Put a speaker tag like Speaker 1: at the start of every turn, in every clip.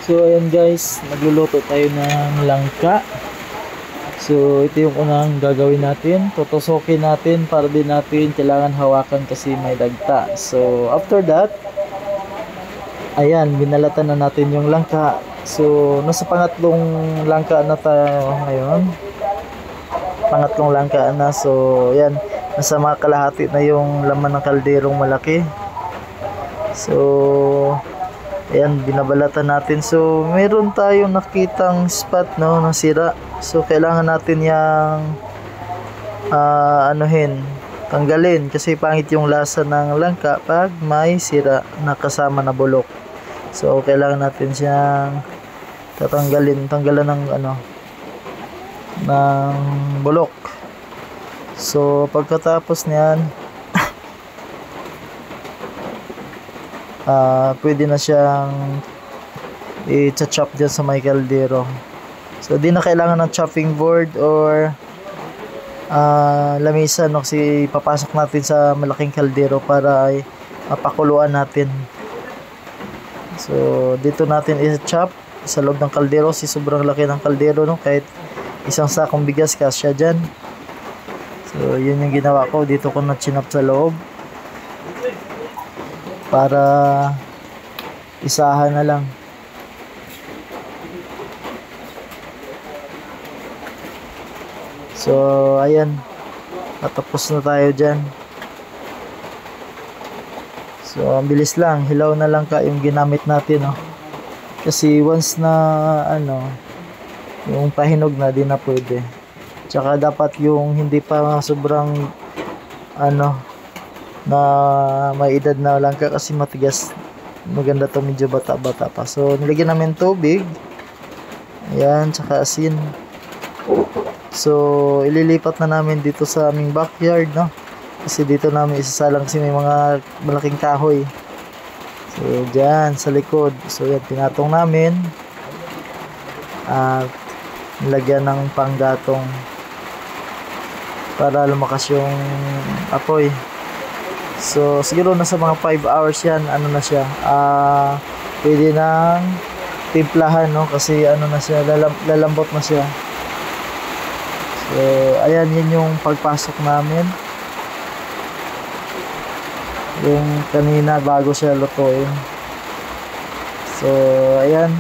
Speaker 1: So ayan guys, magluluto tayo ng langka. So ito yung unang gagawin natin. Tutusukin natin para din natin kailangan hawakan kasi may dagta. So after that, ayan, binalatan na natin yung langka. So nasa pangatlong langka na tayo ngayon. Pangatlong langka na. So ayan, nasa mga kalahati na yung laman ng kalderong malaki. So ayan, binabalatan natin. So, meron tayong nakitang spot, no, na sira. So, kailangan natin yung tanggalin. Kasi pangit yung lasa ng langka pag may sira na kasama na bulok. So, kailangan natin siyang tanggalan ng ng bulok. So, pagkatapos niyan, pwede na siyang i-chop dyan sa may kaldero. So di na kailangan ng chopping board or lamisa, no, kasi papasok natin sa malaking kaldero para ay mapakuluan natin. So dito natin i-chop sa loob ng kaldero kasi sobrang laki ng kaldero, no, kahit isang sakong bigas kasya dyan. So yun yung ginawa ko, dito ko na chinap sa loob para isahan na lang. So ayan, natapos na tayo dyan. So ang bilis lang, hilaw na lang yung ginamit natin, no? Kasi once na yung pahinog na, di na pwede. Tsaka dapat yung hindi pa sobrang na may edad na langka kasi matigas. Maganda to, medyo bata-bata pa. So nilagyan namin tubig, ayan, tsaka asin. So ililipat na namin dito sa aming backyard, no, kasi dito namin isasalang kasi may mga malaking kahoy. So dyan sa likod. So yan, pinatong namin at nilagyan ng panggatong para lumakas yung apoy. So siguro nasa mga 5 hours yan, na siya, pwede nang timplahan, no, kasi na siya, lalambot na siya. So ayan, yun yung pagpasok namin yung kanina bago siya lutuin. So ayan,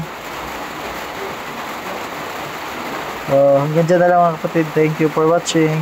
Speaker 1: so hanggang dyan na lang mga kapatid. Thank you for watching.